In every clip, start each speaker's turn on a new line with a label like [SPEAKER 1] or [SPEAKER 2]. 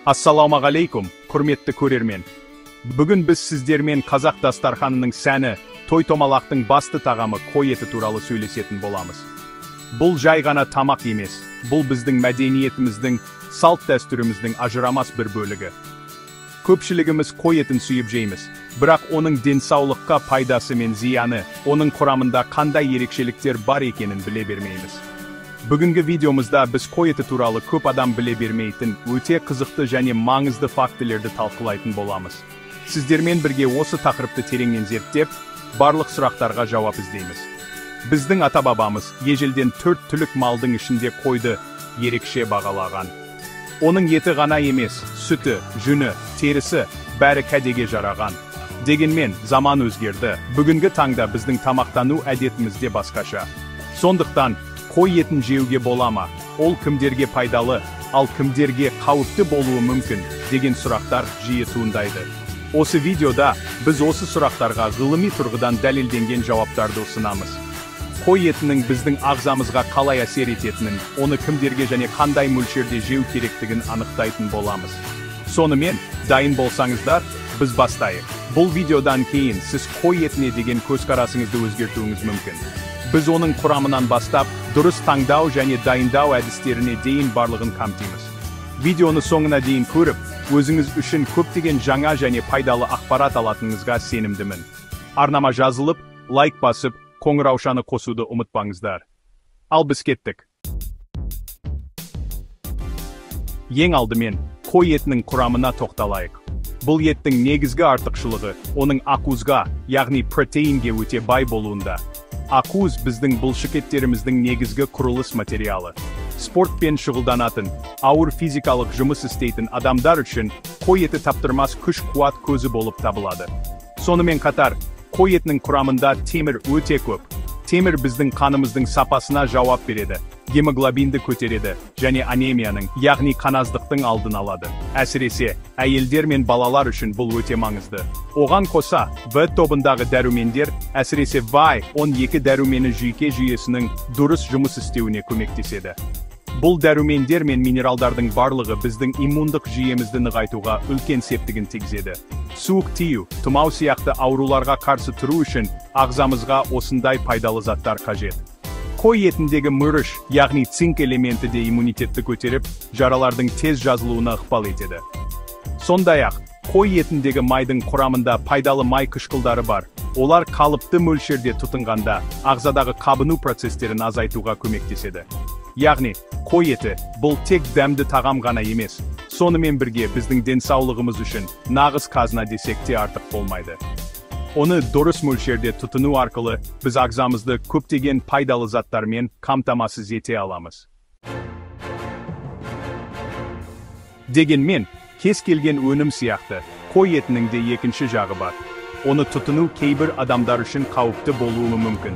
[SPEAKER 1] Ассалаумағалейкум, құрметті көрермен. Бүгін біз сіздермен қазақ дастарханының сәні, той-томалақтың басты тағамы қой еті туралы сөйлесетін боламыз. Бұл жай ғана тамақ емес, бұл біздің мәдениетіміздің, салт-дәстүріміздің ажырамас бір бөлігі. Көпшілігіміз қой етін сүйіп жейміз, бірақ оның денсаулыққа пайдасы мен зияны, оның құрамында қандай ерекшеліктер бар екенін біле бермейміз. Бүгінгі видеомызда біз қой еті туралы көп адам біле бермейтін, өте қызықты және маңызды фактілерді талқылайтын боламыз. Сіздермен бірге осы тақырыпты тереңнен зерттеп, барлық сұрақтарға жауап іздейміз. Біздің ата-бабамыз ежелден 4 түлік малдың ішінде қойды ерекше бағалаған. Оның еті ғана емес, сүті, жүні, терісі, бәрі кәдеге жараған. Дегенмен, заман өзгерді. Бүгінгі таңда біздің тамақтану әдетіміз де басқаша. Сондықтан, қой етін жеуге бола ма? Ол кімдерге пайдалы, ал кімдерге қауіпті болуы мүмкін деген сұрақтар жиі туындайды. Осы видеода біз осы сұрақтарға ғылыми тұрғыдан дәлелденген жауаптарды ұсынамыз. Қой етінің біздің ағзамызға қалай әсер ететінін, оны кімдерге және қандай мөлшерде жеу керектігін анықтайтын боламыз. Сонымен, дайын болсаңыздар, біз бастайық. Бұл видеодан кейін сіз қой етіне деген көзқарасыңызды өзгертуіңіз мүмкін. Біз оның құрамынан бастап, дұрыс таңдау және дайындау әдістеріне дейін барлығын қамтимыз. Видеоны соңына дейін көріп, өзіңіз үшін көптеген жаңа және пайдалы ақпарат алатыныңызға сенімдімін. Арнама жазылып, лайк басып, қоңыраушаны қосуды ұмытпаңыздар. Ал біз кеттік. Ең алдымен, қой етінің құрамына тоқталайық. Бұл еттің негізгі артықшылығы, оның ақуызға, яғни протеинге өте бай болуында. Ақуыз біздің бұлшықеттеріміздің негізгі құрылыс материалы. Спортпен шұғылданатын, ауыр физикалық жұмыс істейтін адамдар үшін қой еті таптырмас күш-қуат көзі болып табылады. Сонымен қатар, қой етінің құрамында темір өте көп. Темір біздің қанымыздың сапасына жауап береді, гемоглобинді көтереді және анемияның, яғни қаназдықтың алдын алады. Әсіресе, әйелдер мен балалар үшін бұл өте маңызды. Оған қоса, В тобындағы дәрумендер, әсіресе В12 дәрумені жүйке жүйесінің дұрыс жұмыс істеуіне көмектеседі. Бұл дәрумендер мен минералдардың барлығы біздің иммундық жүйемізді нығайтуға үлкен септігін тигізеді. Суық тию, тұмау сияқты ауруларға қарсы тұру үшін ағзамызға осындай пайдалы заттар қажет. Қой етіндегі мырыш, яғни цинк элементі де иммунитетті көтеріп, жаралардың тез жазылуына ықпал етеді. Сондай-ақ, қой етіндегі майдың құрамында пайдалы май қышқылдары бар. Олар қалыпты мөлшерде тұтынғанда, ағзадағы қабыну процестерін азайтуға көмектеседі. Яғни, қой еті бұл тек дәмді тағам ғана емес, сонымен бірге біздің денсаулығымыз үшін нағыз қазына десек те артық болмайды. Оны дұрыс мөлшерде тұтыну арқылы біз ағзамызды көптеген пайдалы заттармен қамтамасыз ете аламыз. Дегенмен, кез келген өнім сияқты, қой етінің де екінші жағы бар. Оны тұтыну кейбір адамдар үшін қауіпті болуы мүмкін.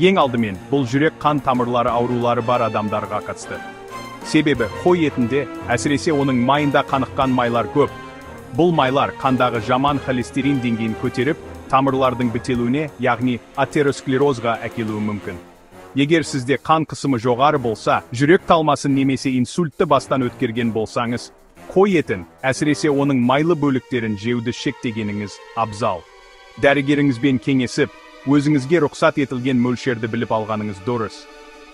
[SPEAKER 1] Ең алдымен, бұл жүрек қан тамырлары аурулары бар адамдарға қатысты. Себебі, қой етінде, әсіресе оның майында қаныққан майлар көп. Бұл майлар қандағы жаман холестерин деңгейін көтеріп, тамырлардың бітелуіне, яғни атеросклерозға әкелуі мүмкін. Егер сізде қан қысымы жоғары болса, жүрек талмасын немесе инсультті бастан өткерген болсаңыз, қой етін, әсіресе оның майлы бөліктерін жеуді шектегеніңіз абзал. Дәрігеріңізбен кеңесіп, өзіңізге рұқсат етілген мөлшерді біліп алғаныңыз дұрыс.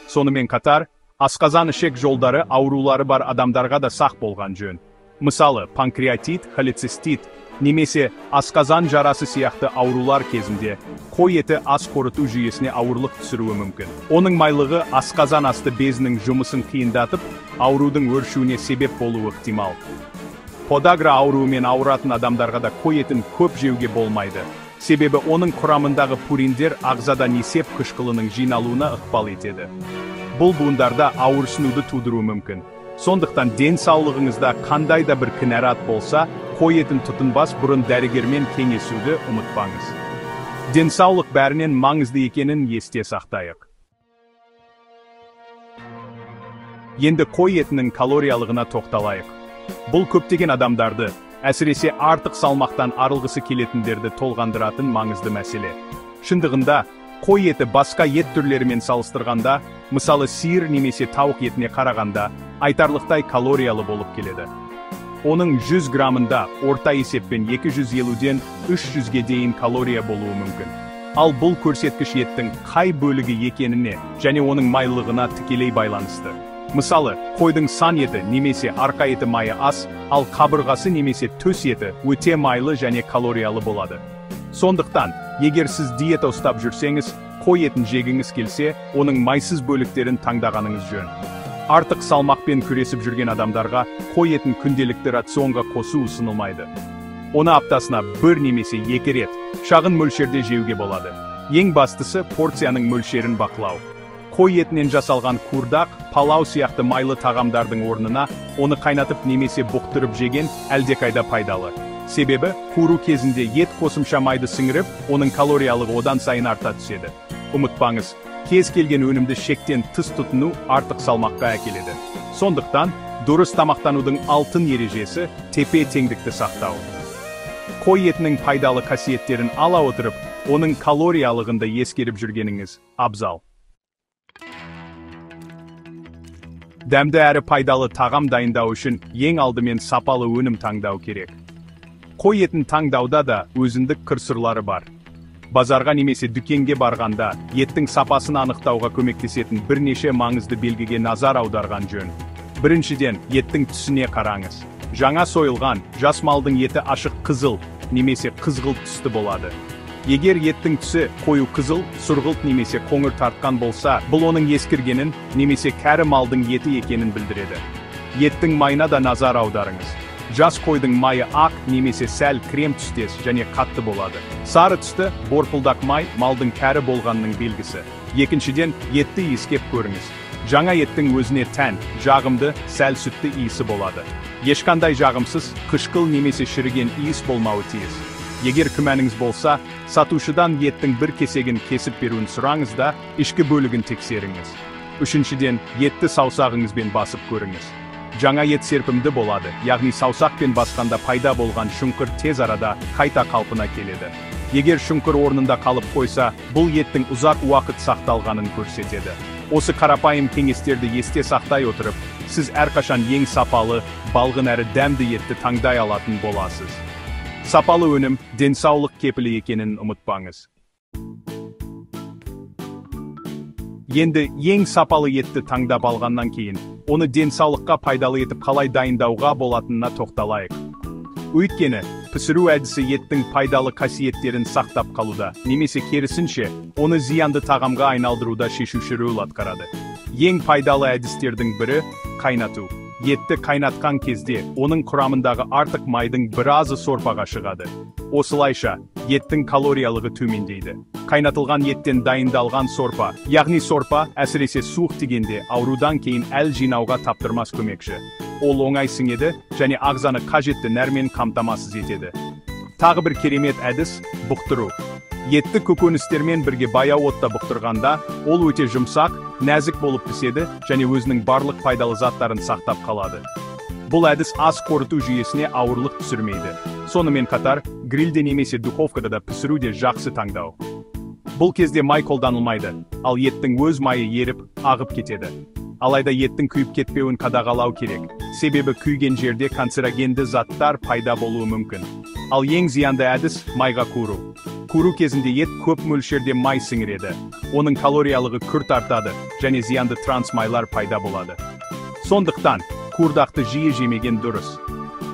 [SPEAKER 1] Сонымен қатар, асқазан ішек жолдары аурулары бар адамдарға да сақ болған жөн. Мысалы, панкреатит, холецистит, немесе асқазан жарасы сияқты аурулар кезінде қой еті ас қорыту жүйесіне ауырлық түсіруі мүмкін. Оның майлығы асқазан асты безінің жұмысын қиындатып, аурудың өршуіне себеп болуы ықтимал. Подагра ауруымен ауыратын адамдарға да қой етін көп жеуге болмайды. Себебі оның құрамындағы пуриндер ағзада несеп қышқылының жиналуына ықпал етеді. Бұл буындарда ауырсынуды тудыруы мүмкін. Сондықтан денсаулығыңызда қандай да бір кінәрат болса, қой етін тұтынбас бұрын дәрігермен кеңесуді ұмытпаңыз. Денсаулық бәрінен маңызды екенін есте сақтайық. Енді қой етінің калориялығына тоқталайық. Бұл көптеген адамдарды, әсіресе артық салмақтан арылғысы келетіндерді толғандыратын маңызды мәселе. Шындығында, қой еті басқа ет түрлерімен салыстырғанда, мысалы сиыр немесе тауық етіне қарағанда, айтарлықтай калориялы болып келеді. Оның 100 грамында орта есеппен 250-ден 300-ге дейін калория болуы мүмкін. Ал бұл көрсеткіш еттің қай бөлігі екеніне және оның майлылығына тікелей байланысты. Мысалы, қойдың сан еті немесе арқа еті майы аз, ал қабырғасы немесе төс еті өте майлы және калориялы болады. Сондықтан, егер сіз диета ұстап жүрсеңіз, қой етін жегіңіз келсе, оның майсыз бөліктерін таңдағаныңыз жөн. Артық салмақпен күресіп жүрген адамдарға қой етін күнделікті рационға қосу ұсынылмайды. Оны аптасына 1 немесе 2 рет, шағын мөлшерде жеуге болады. Ең бастысы порцияның мөлшерін бақылау. Қой етінен жасалған курдақ, палау сияқты майлы тағамдардың орнына, оны қайнатып немесе бұқтырып жеген әлдеқайда пайдалы. Себебі, қуыру кезінде ет қосымша майды сіңіріп, оның калориялығы одан сайын арта түседі. Ұмытпаңыз, кез келген өнімді шектен тыс тұтыну артық салмаққа әкеледі. Сондықтан, дұрыс тамақтанудың алтын ережесі тепе-теңдікті сақтау. Қой етінің пайдалы қасиеттерін ала отырып, оның калориялығында ескеріп жүргеніңіз абзал. Дәмді әрі пайдалы тағам дайындау үшін ең алдымен сапалы өнім таңдау керек. Қой етін таңдауда да өзіндік қыр-сырлары бар. Базарға немесе дүкенге барғанда, еттің сапасын анықтауға көмектесетін бірнеше маңызды белгіге назар аударған жөн. Біріншіден, еттің түсіне қараңыз. Жаңа сойылған, жас малдың еті ашық қызыл, немесе қызғылт түсті болады. Егер еттің түсі қою қызыл, сұрғылт немесе қоңыр тартқан болса, бұл оның ескіргенін, немесе кәрі малдың еті екенін білдіреді. Еттің майына да назар аударыңыз. Жас қойдың майы ақ немесе сәл крем түстес және қатты болады. Сары түсті, борпылдақ май малдың кәрі болғанның белгісі. Екіншіден, етті иіскеп көріңіз. Жаңа еттің өзіне тән, жағымды, сәл сүтті иісі болады. Ешқандай жағымсыз, қышқыл немесе шіріген иіс болмауы тиіс. Егер күмәніңіз болса, сатушыдан еттің бір кесегін кесіп беруін сұраңыз да, ішкі бөлігін тексеріңіз. Үшіншіден, етті саусағыңызбен басып көріңіз. Жаңа ет серпімді болады, яғни саусақпен басқанда пайда болған шұңқыр тез арада қайта қалпына келеді. Егер шұңқыр орнында қалып қойса, бұл еттің ұзақ уақыт сақталғанын көрсетеді. Осы қарапайым кеңестерді есте сақтай отырып, сіз әрқашан ең сапалы, балғын әрі дәмді етті таңдай алатын боласыз. Сапалы өнім денсаулық кепілі екенін ұмытпаңыз. Енді ең сапалы етті таңдап алғаннан кейін, оны денсаулыққа пайдалы етіп қалай дайындауға болатынына тоқталайық. Өйткені, пісіру әдісі еттің пайдалы қасиеттерін сақтап қалуда, немесе керісінше, оны зиянды тағамға айналдыруда шешуші рөл атқарады. Ең пайдалы әдістердің бірі – қайнату. Етті қайнатқан кезде, оның құрамындағы артық майдың біразы сорпаға шығады. Осылайша, еттің калориялығы төмендейді. Қайнатылған еттен дайындалған сорпа, яғни сорпа, әсіресе суық тигенде аурудан кейін әл жинауға таптырмас көмекші. Ол оңай сіңеді және ағзаны қажетті нәрмен қамтамасыз етеді. Тағы бір керемет әдіс – бұқтыру. Етті көкөністермен бірге баяу отта бұқтырғанда, ол өте жұмсақ, нәзік болып піседі және өзінің барлық пайдалы заттарын сақтап қалады. Бұл әдіс ас қорыту жүйесіне ауырлық түсірмейді. Сонымен қатар, грильде немесе духовкада да пісіру де жақсы таңдау. Бұл кезде май қолданылмайды, ал еттің өз майы еріп, ағып кетеді. Алайда еттің күйіп кетпеуін қадағалау керек, себебі күйген жерде канцерогенді заттар пайда болуы мүмкін. Ал ең зиянды әдіс – майға қуыру. Қуыру кезінде ет көп мөлшерде май сіңіреді. Оның калориялығы күрт артады және зиянды трансмайлар пайда болады. Сондықтан, қуырдақты жиі жемеген дұрыс.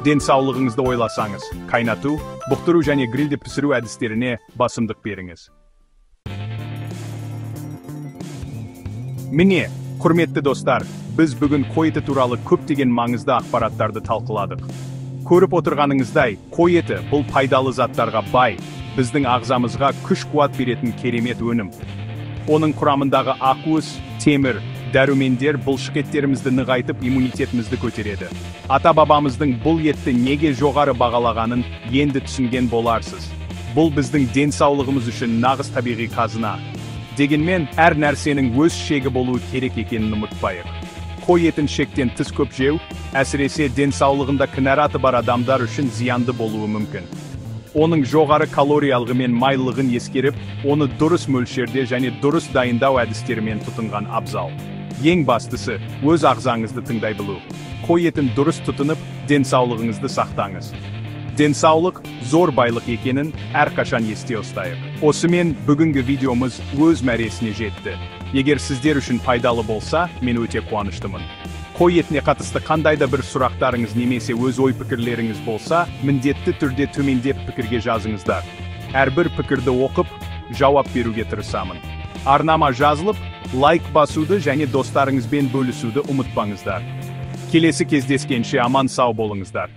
[SPEAKER 1] Денсаулығыңызды ойласаңыз, қайнату, бұқтыру және грильде пісіру әдістеріне басымдық беріңіз. Міне, құрметті достар, біз бүгін қой еті туралы көптеген маңызды ақпараттарды талқыладық. Көріп отырғаныңыздай, қой еті бұл пайдалы заттарға бай, біздің ағзамызға күш-қуат беретін керемет өнім. Оның құрамындағы ақуыз, темір, дәрумендер бұлшықеттерімізді нығайтып иммунитетімізді көтереді. Ата-бабамыздың бұл етті неге жоғары бағалағанын енді түсінген боларсыз. Бұл біздің денсаулығымыз үшін нағыз табиғи қазына. Дегенмен, әр нәрсенің өз шегі болуы керек екенін ұмытпайық. Қой етін шектен тыс көп жеу, әсіресе денсаулығында кінәраты бар адамдар үшін зиянды болуы мүмкін. Оның жоғары калориялығы мен майлылығын ескеріп, оны дұрыс мөлшерде және дұрыс дайындау әдістерімен тұтынған абзал. Ең бастысы, өз ағзаңызды тыңдай білу. Қой етін дұрыс тұтынып, денсаулығыңызды сақтаңыз. Денсаулық зор байлық екенін әрқашан есте ұстайық. Осымен бүгінгі видеомыз өз мәресіне жетті. Егер сіздер үшін пайдалы болса, мен өте қуаныштымын. Қой етіне қатысты қандай да бір сұрақтарыңыз немесе өз ой-пікірлеріңіз болса, міндетті түрде төмендеп пікірге жазыңыздар. Әрбір пікірді оқып, жауап беруге тырысамын. Арнама жазылып, лайк басуды және достарыңызбен бөлісуді ұмытпаңыздар. Келесі кездескенше аман сау болыңыздар.